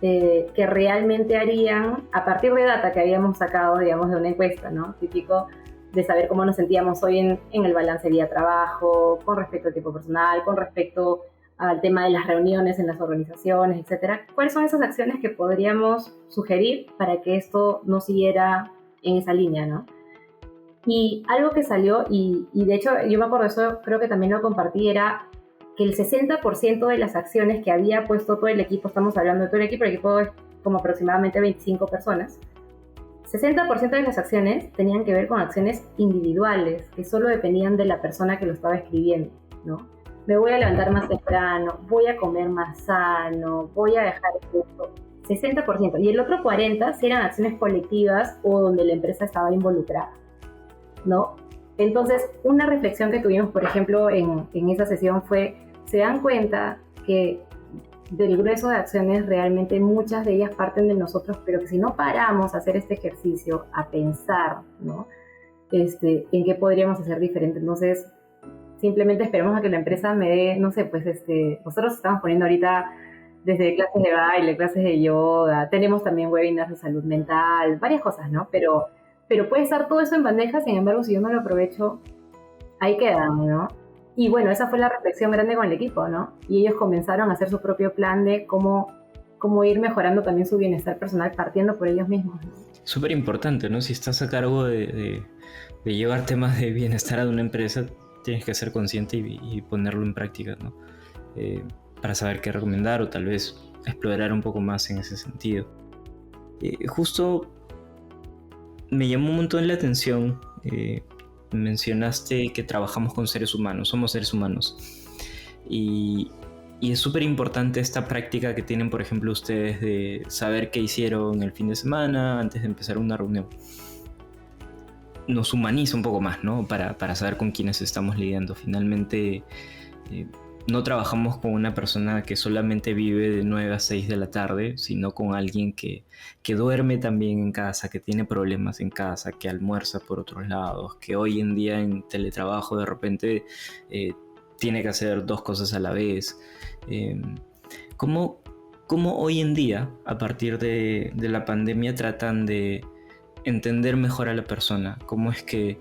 que realmente harían, a partir de data que habíamos sacado, digamos, de una encuesta, ¿no? Típico de saber cómo nos sentíamos hoy en el balance día-trabajo, con respecto al tiempo personal, con respecto al tema de las reuniones en las organizaciones, etcétera. ¿Cuáles son esas acciones que podríamos sugerir para que esto no siguiera en esa línea, ¿no? Y algo que salió, y de hecho yo me acuerdo de eso, creo que también lo compartí, era que el 60% de las acciones que había puesto todo el equipo, estamos hablando de todo el equipo es como aproximadamente 25 personas, 60% de las acciones tenían que ver con acciones individuales, que solo dependían de la persona que lo estaba escribiendo, ¿no? Me voy a levantar más temprano, voy a comer más sano, voy a dejar esto. 60%. Y el otro 40% sí eran acciones colectivas o donde la empresa estaba involucrada, ¿no? Entonces, una reflexión que tuvimos, por ejemplo, en esa sesión fue, se dan cuenta que del grueso de acciones realmente muchas de ellas parten de nosotros, pero que si no paramos a hacer este ejercicio, a pensar, ¿no? En qué podríamos hacer diferente. Entonces, simplemente esperamos a que la empresa me dé, no sé, pues nosotros estamos poniendo ahorita desde clases de baile, clases de yoga, tenemos también webinars de salud mental, varias cosas, ¿no? Pero puede estar todo eso en bandeja, sin embargo, si yo no lo aprovecho, ahí quedan, ¿no? Y bueno, esa fue la reflexión grande con el equipo, ¿no? Y ellos comenzaron a hacer su propio plan de cómo ir mejorando también su bienestar personal partiendo por ellos mismos, ¿no? Súper importante, ¿no? Si estás a cargo de llevar temas de bienestar a una empresa, tienes que ser consciente y ponerlo en práctica, ¿no? Para saber qué recomendar o tal vez explorar un poco más en ese sentido. Justo me llamó un montón la atención, mencionaste que trabajamos con seres humanos, somos seres humanos. Y es súper importante esta práctica que tienen, por ejemplo, ustedes de saber qué hicieron el fin de semana antes de empezar una reunión. Nos humaniza un poco más, ¿no? Para saber con quiénes estamos lidiando. Finalmente, no trabajamos con una persona que solamente vive de 9 a 6 de la tarde, sino con alguien que duerme también en casa, que tiene problemas en casa, que almuerza por otros lados, que hoy en día en teletrabajo de repente tiene que hacer 2 cosas a la vez. ¿Cómo hoy en día, a partir de la pandemia, tratan de entender mejor a la persona? ¿Cómo es que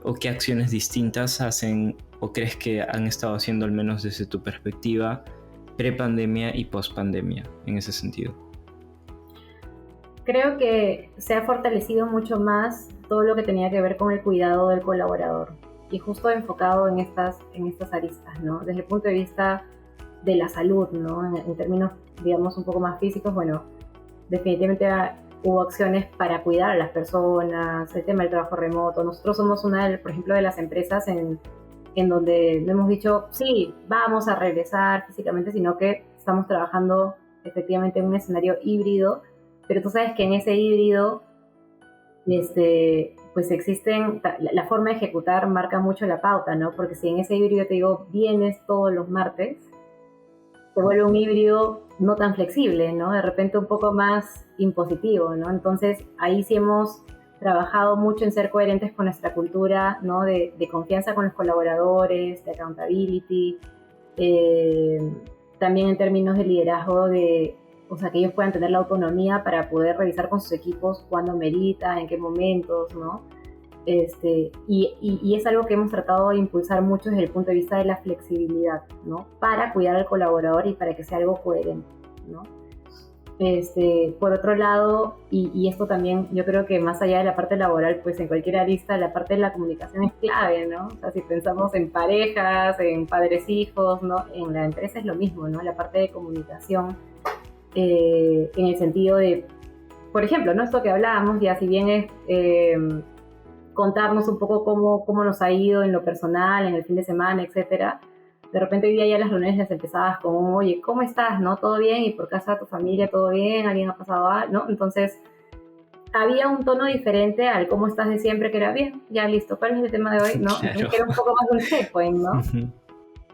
o qué acciones distintas hacen o crees que han estado haciendo, al menos desde tu perspectiva, pre-pandemia y post-pandemia en ese sentido? Creo que se ha fortalecido mucho más todo lo que tenía que ver con el cuidado del colaborador y justo enfocado en estas aristas, ¿no? Desde el punto de vista de la salud, ¿no? En términos, digamos, un poco más físicos, bueno, definitivamente hubo acciones para cuidar a las personas, el tema del trabajo remoto. Nosotros somos una, por ejemplo, de las empresas en donde no hemos dicho, sí, vamos a regresar físicamente, sino que estamos trabajando efectivamente en un escenario híbrido, pero tú sabes que en ese híbrido, pues existen, la forma de ejecutar marca mucho la pauta, ¿no? Porque si en ese híbrido te digo, vienes todos los martes, se vuelve un híbrido no tan flexible, ¿no? De repente un poco más impositivo, ¿no? Entonces ahí sí hemos trabajado mucho en ser coherentes con nuestra cultura, ¿no? De confianza con los colaboradores, de accountability, también en términos de liderazgo, o sea, que ellos puedan tener la autonomía para poder revisar con sus equipos cuándo merita, en qué momentos, ¿no? Y es algo que hemos tratado de impulsar mucho desde el punto de vista de la flexibilidad, ¿no? Para cuidar al colaborador y para que sea algo coherente, ¿no? Por otro lado, y esto también yo creo que más allá de la parte laboral, pues en cualquier arista, la parte de la comunicación es clave, ¿no? O sea, si pensamos en parejas, en padres-hijos, ¿no? En la empresa es lo mismo, ¿no? La parte de comunicación, en el sentido de, por ejemplo, ¿no? Esto que hablábamos, ya si bien es contarnos un poco cómo nos ha ido en lo personal, en el fin de semana, etcétera. De repente hoy día ya las reuniones las empezabas con, oye, ¿cómo estás? ¿No? ¿Todo bien? ¿Y por casa tu familia todo bien? ¿Alguien ha pasado algo? ¿No? Entonces, había un tono diferente al cómo estás de siempre, que era bien, ya listo, ¿cuál es el tema de hoy? ¿No? Claro. Entonces, era un poco más un checkpoint, ¿no?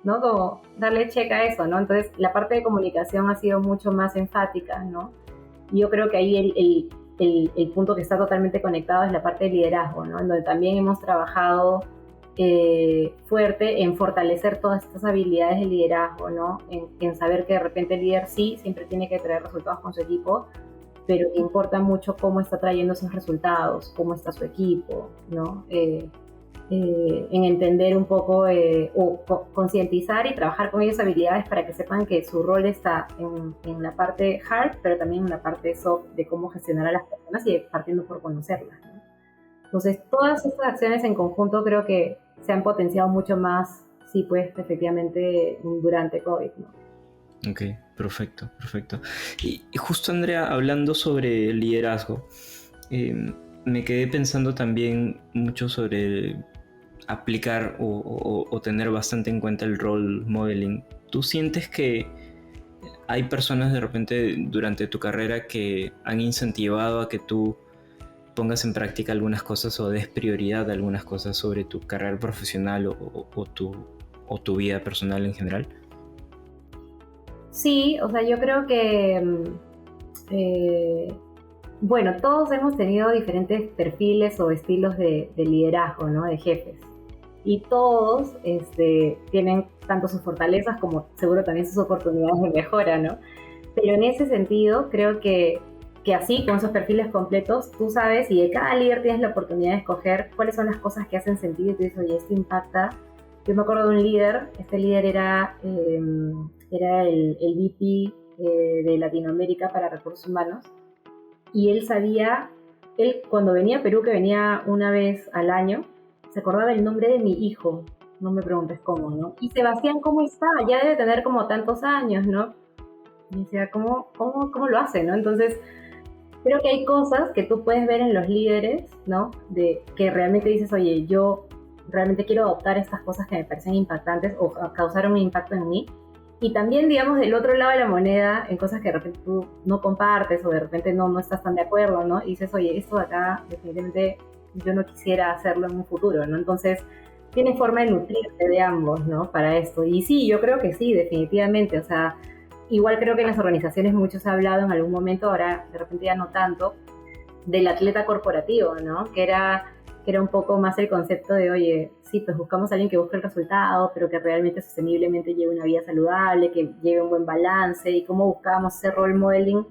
¿No? Como darle check a eso, ¿no? Entonces, la parte de comunicación ha sido mucho más enfática, ¿no? Y yo creo que ahí el punto que está totalmente conectado es la parte de liderazgo, ¿no? En donde también hemos trabajado fuerte en fortalecer todas estas habilidades de liderazgo, ¿no? En saber que de repente el líder sí siempre tiene que traer resultados con su equipo, pero importa mucho cómo está trayendo esos resultados, cómo está su equipo, ¿no? En entender un poco o concientizar y trabajar con ellos habilidades para que sepan que su rol está en la parte hard, pero también en la parte soft de cómo gestionar a las personas y partiendo por conocerlas, ¿no? Entonces, todas estas acciones en conjunto creo que se han potenciado mucho más, sí, pues, efectivamente, durante COVID, ¿no? Ok, perfecto. Y justo, Andrea, hablando sobre liderazgo, Me quedé pensando también mucho sobre aplicar o tener bastante en cuenta el role modeling. ¿Tú sientes que hay personas de repente durante tu carrera que han incentivado a que tú pongas en práctica algunas cosas o des prioridad a algunas cosas sobre tu carrera profesional o tu vida personal en general? Sí, o sea, yo creo que, bueno, todos hemos tenido diferentes perfiles o estilos de liderazgo, ¿no? De jefes. Y todos tienen tanto sus fortalezas como seguro también sus oportunidades de mejora, ¿no? Pero en ese sentido, creo que así, con esos perfiles completos, tú sabes y de cada líder tienes la oportunidad de escoger cuáles son las cosas que hacen sentido y tú dices, oye, esto impacta. Yo me acuerdo de un líder, este líder era el VP de Latinoamérica para recursos humanos y él sabía, él cuando venía a Perú, que venía una vez al año, se acordaba el nombre de mi hijo, no me preguntes cómo, ¿no? Y Sebastián, ¿cómo está? Ya debe tener como tantos años, ¿no? Y decía, ¿cómo lo hace, no? Entonces, creo que hay cosas que tú puedes ver en los líderes, ¿no? De que realmente dices, oye, yo realmente quiero adoptar estas cosas que me parecen impactantes o causaron un impacto en mí. Y también, digamos, del otro lado de la moneda, en cosas que de repente tú no compartes o de repente no estás tan de acuerdo, ¿no? Y dices, oye, esto de acá definitivamente yo no quisiera hacerlo en un futuro, ¿no? Entonces, tiene forma de nutrirte de ambos, ¿no? Para esto. Y sí, yo creo que sí, definitivamente. O sea, igual creo que en las organizaciones mucho se ha hablado en algún momento, ahora de repente ya no tanto, del atleta corporativo, ¿no? Que era un poco más el concepto de, oye, sí, pues buscamos a alguien que busque el resultado, pero que realmente sosteniblemente lleve una vida saludable, que lleve un buen balance, y cómo buscábamos ese role modeling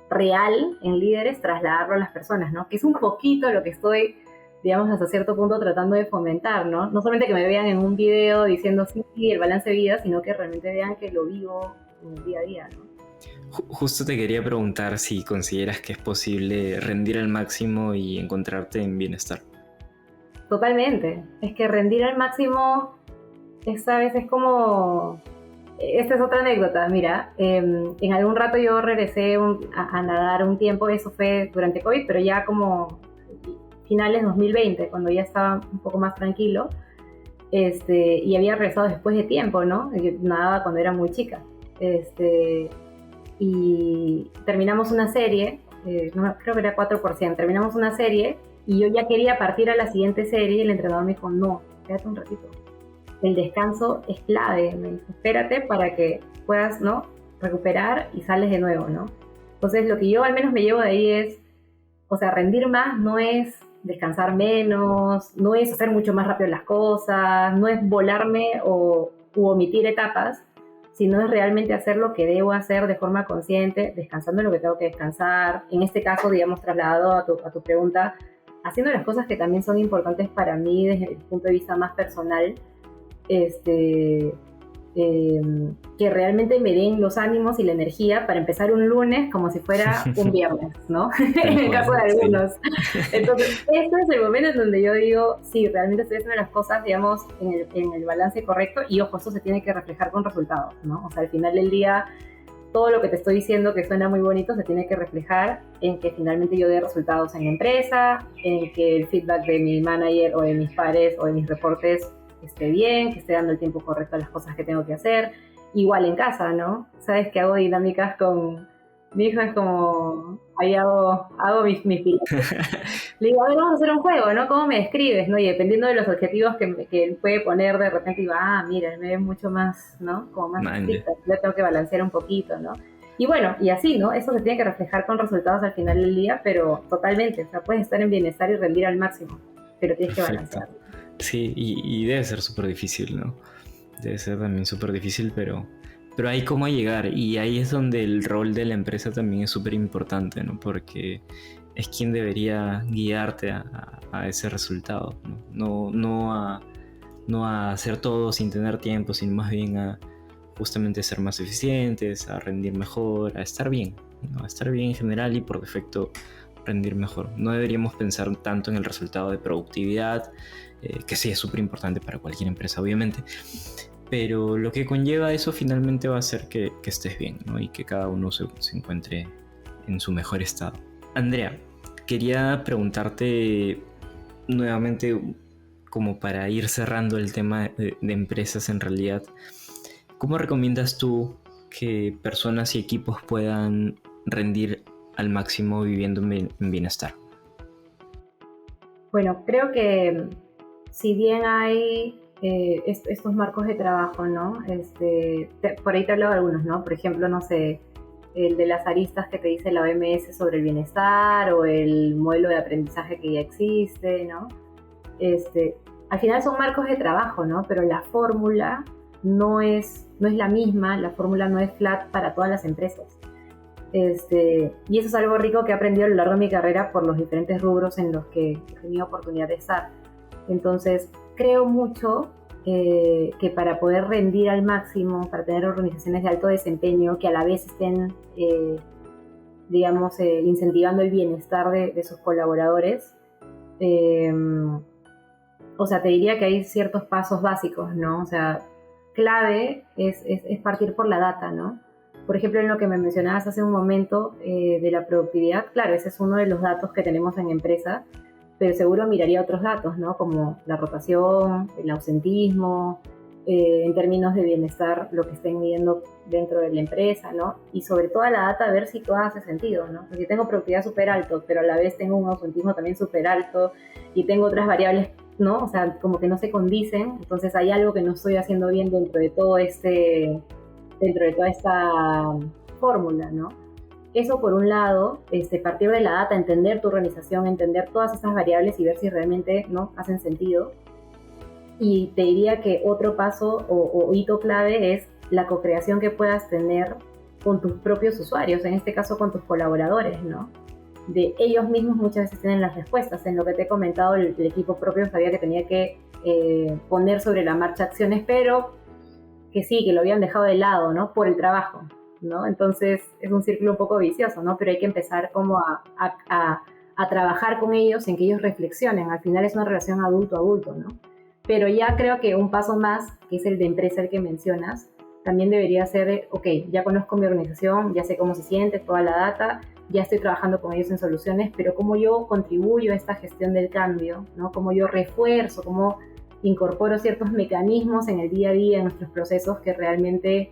real en líderes, trasladarlo a las personas, ¿no? Que es un poquito lo que estoy, digamos, hasta cierto punto tratando de fomentar, ¿no? No solamente que me vean en un video diciendo, sí, el balance de vida, sino que realmente vean que lo vivo en el día a día, ¿no? Justo te quería preguntar si consideras que es posible rendir al máximo y encontrarte en bienestar. Totalmente. Es que rendir al máximo, esta vez es como... Esta es otra anécdota, mira, en algún rato yo regresé a nadar un tiempo, eso fue durante COVID, pero ya como finales 2020, cuando ya estaba un poco más tranquilo, y había regresado después de tiempo, ¿no? Yo nadaba cuando era muy chica. Y terminamos una serie, no, creo que era 4%, terminamos una serie y yo ya quería partir a la siguiente serie y el entrenador me dijo, no, quédate un ratito. El descanso es clave, me dijo, espérate para que puedas, ¿no? Recuperar y sales de nuevo, ¿no? Entonces lo que yo al menos me llevo de ahí es, o sea, rendir más no es descansar menos, no es hacer mucho más rápido las cosas, no es volarme u omitir etapas, sino es realmente hacer lo que debo hacer de forma consciente, descansando en lo que tengo que descansar. En este caso, digamos, trasladado a tu pregunta, haciendo las cosas que también son importantes para mí desde el punto de vista más personal, que realmente me den los ánimos y la energía para empezar un lunes como si fuera un viernes, ¿no? En el caso de algunos. Sí. Entonces, este es el momento en donde yo digo, sí, realmente estoy haciendo las cosas, digamos, en el balance correcto y, ojo, esto se tiene que reflejar con resultados, ¿no? O sea, al final del día, todo lo que te estoy diciendo que suena muy bonito se tiene que reflejar en que finalmente yo dé resultados en la empresa, en que el feedback de mi manager o de mis pares o de mis reportes esté bien, que esté dando el tiempo correcto a las cosas que tengo que hacer. Igual en casa, ¿no? Sabes que hago dinámicas con mi hijo, es como, ahí hago mis pilotos. Le digo, a ver, vamos a hacer un juego, ¿no? ¿Cómo me describes? ¿No? Y dependiendo de los objetivos que él puede poner, de repente digo, mira, él me ve mucho más, ¿no? Como más estricta, yo tengo que balancear un poquito, ¿no? Y bueno, y así, ¿no? Eso se tiene que reflejar con resultados al final del día, pero totalmente, o sea, puedes estar en bienestar y rendir al máximo, pero tienes que balancear. Sí, y debe ser súper difícil, ¿no? Debe ser también súper difícil, pero hay cómo llegar, y ahí es donde el rol de la empresa también es súper importante, ¿no? Porque es quien debería guiarte a ese resultado, ¿no? No a hacer todo sin tener tiempo, sino más bien a justamente ser más eficientes, a rendir mejor, a estar bien, ¿no? A estar bien en general y por defecto rendir mejor. No deberíamos pensar tanto en el resultado de productividad, que sí es súper importante para cualquier empresa, obviamente, pero lo que conlleva eso finalmente va a hacer que estés bien, ¿no? Y que cada uno se encuentre en su mejor estado. Andrea, quería preguntarte nuevamente, como para ir cerrando el tema de empresas en realidad, ¿cómo recomiendas tú que personas y equipos puedan rendir al máximo viviendo en bienestar? Bueno, creo que si bien hay estos marcos de trabajo, ¿no? Por ahí te hablo de algunos, ¿no? Por ejemplo, no sé, el de las aristas que te dice la OMS sobre el bienestar o el modelo de aprendizaje que ya existe, ¿no? Al final son marcos de trabajo, ¿no? Pero la fórmula no es la misma, la fórmula no es flat para todas las empresas. Y eso es algo rico que he aprendido a lo largo de mi carrera por los diferentes rubros en los que he tenido oportunidad de estar. Entonces, creo mucho que para poder rendir al máximo, para tener organizaciones de alto desempeño que a la vez estén, digamos, incentivando el bienestar de sus colaboradores, o sea, te diría que hay ciertos pasos básicos, ¿no? O sea, clave es partir por la data, ¿no? Por ejemplo, en lo que me mencionabas hace un momento de la productividad, claro, ese es uno de los datos que tenemos en empresa, pero seguro miraría otros datos, ¿no? Como la rotación, el ausentismo, en términos de bienestar, lo que estén midiendo dentro de la empresa, ¿no? Y sobre todo la data, ver si todo hace sentido, ¿no? Porque tengo productividad súper alto, pero a la vez tengo un ausentismo también súper alto y tengo otras variables, ¿no? O sea, como que no se condicen, entonces hay algo que no estoy haciendo bien dentro de toda esta fórmula, ¿no? Eso por un lado, partir de la data, entender tu organización, entender todas estas variables y ver si realmente no hacen sentido. Y te diría que otro paso o hito clave es la co-creación que puedas tener con tus propios usuarios, en este caso con tus colaboradores, ¿no? De ellos mismos muchas veces tienen las respuestas. En lo que te he comentado, el equipo propio sabía que tenía que poner sobre la marcha acciones, pero que sí, que lo habían dejado de lado, ¿no? Por el trabajo, ¿no? Entonces es un círculo un poco vicioso, ¿no? Pero hay que empezar como a trabajar con ellos, en que ellos reflexionen. Al final es una relación adulto-adulto, ¿no? Pero ya creo que un paso más, que es el de empresa el que mencionas, también debería ser, ok, ya conozco mi organización, ya sé cómo se siente, toda la data, ya estoy trabajando con ellos en soluciones, pero cómo yo contribuyo a esta gestión del cambio, ¿no? Cómo yo refuerzo, cómo incorporo ciertos mecanismos en el día a día, en nuestros procesos que realmente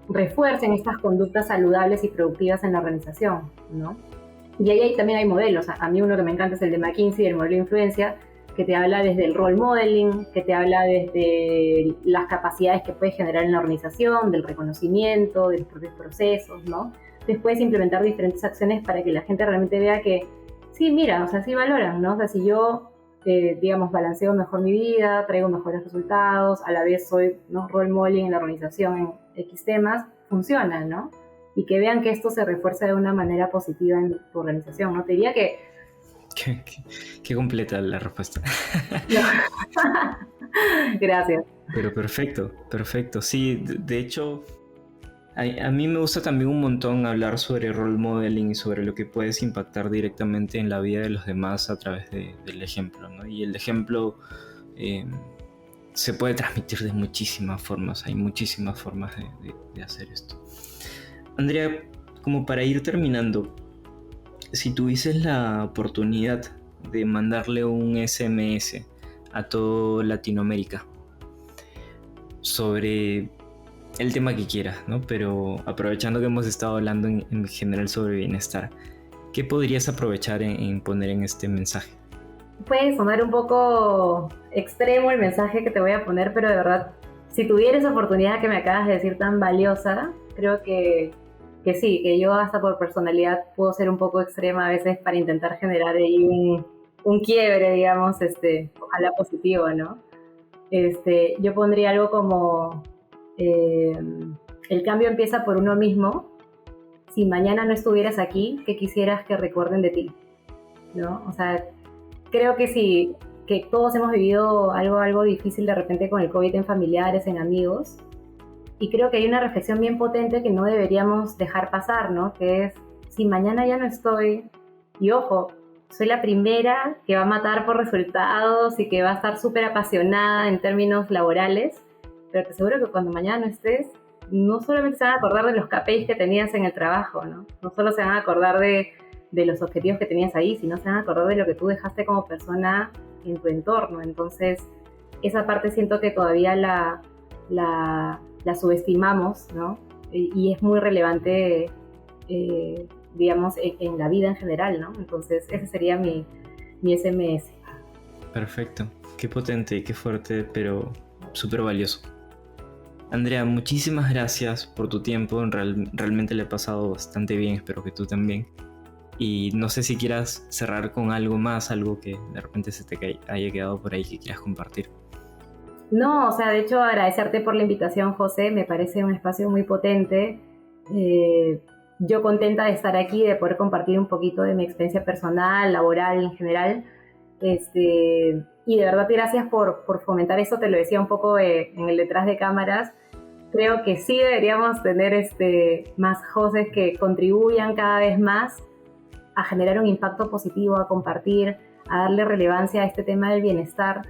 refuercen estas conductas saludables y productivas en la organización, ¿no? Y ahí también hay modelos. A mí uno que me encanta es el de McKinsey, el modelo de influencia, que te habla desde el role modeling, que te habla desde las capacidades que puedes generar en la organización, del reconocimiento, de los propios procesos, ¿no? Después implementar diferentes acciones para que la gente realmente vea que, sí, mira, o sea, sí valoran, ¿no? O sea, si yo, digamos, balanceo mejor mi vida, traigo mejores resultados, a la vez soy, ¿no?, role modeling en la organización en X temas, funciona, ¿no? Y que vean que esto se refuerza de una manera positiva en tu organización, ¿no? Te diría que Qué completa la respuesta. Gracias. Pero perfecto, perfecto. Sí, de hecho, a mí me gusta también un montón hablar sobre role modeling y sobre lo que puedes impactar directamente en la vida de los demás a través del ejemplo, ¿no? Y el ejemplo se puede transmitir de muchísimas formas. Hay muchísimas formas de hacer esto. Andrea, como para ir terminando, si tuvieses la oportunidad de mandarle un SMS a toda Latinoamérica sobre el tema que quieras, ¿no? Pero aprovechando que hemos estado hablando en general sobre bienestar, ¿qué podrías aprovechar en poner en este mensaje? Puede sonar un poco extremo el mensaje que te voy a poner, pero de verdad, si tuviera esa oportunidad que me acabas de decir tan valiosa, creo que sí, que yo hasta por personalidad puedo ser un poco extrema a veces para intentar generar ahí un quiebre, digamos, ojalá positivo, ¿no? Yo pondría algo como el cambio empieza por uno mismo. Si mañana no estuvieras aquí, ¿qué quisieras que recuerden de ti? ¿No? O sea, creo que sí, que todos hemos vivido algo difícil de repente con el COVID en familiares, en amigos, y creo que hay una reflexión bien potente que no deberíamos dejar pasar, ¿no? Que es, si mañana ya no estoy, y ojo, soy la primera que va a matar por resultados y que va a estar súper apasionada en términos laborales, pero te aseguro que cuando mañana no estés, no solamente se van a acordar de los KPIs que tenías en el trabajo, ¿no? No solo se van a acordar de de los objetivos que tenías ahí, sino se van a acordar de lo que tú dejaste como persona en tu entorno. Entonces, esa parte siento que todavía la subestimamos, ¿no? Y es muy relevante, digamos, en la vida en general, ¿no? Entonces, ese sería mi SMS. Perfecto, qué potente y qué fuerte, pero súper valioso. Andrea, muchísimas gracias por tu tiempo, realmente le he pasado bastante bien, espero que tú también. Y no sé si quieras cerrar con algo más, algo que de repente se te haya quedado por ahí que quieras compartir. No, o sea, de hecho agradecerte por la invitación, José, me parece un espacio muy potente. Yo contenta de estar aquí, de poder compartir un poquito de mi experiencia personal, laboral en general. Y de verdad gracias por fomentar eso, te lo decía un poco en el detrás de cámaras. Creo que sí deberíamos tener más Josés que contribuyan cada vez más a generar un impacto positivo, a compartir, a darle relevancia a este tema del bienestar.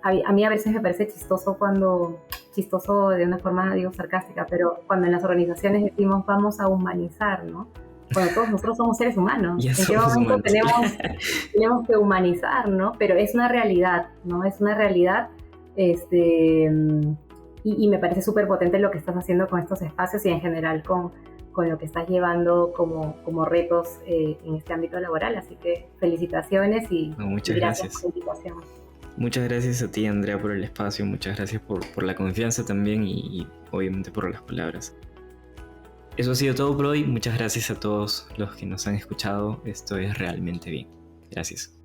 A mí a veces me parece chistoso de una forma, digo, sarcástica, pero cuando en las organizaciones decimos vamos a humanizar, ¿no? Bueno, todos nosotros somos seres humanos. ¿En qué momento tenemos que humanizar, ¿no? Pero es una realidad, ¿no? Es una realidad. Y me parece súper potente lo que estás haciendo con estos espacios y en general con lo que estás llevando como retos en este ámbito laboral. Así que felicitaciones y muchas gracias por la invitación. Muchas gracias a ti, Andrea, por el espacio. Muchas gracias por la confianza también y obviamente por las palabras. Eso ha sido todo por hoy. Muchas gracias a todos los que nos han escuchado. Esto es Realmente Bien. Gracias.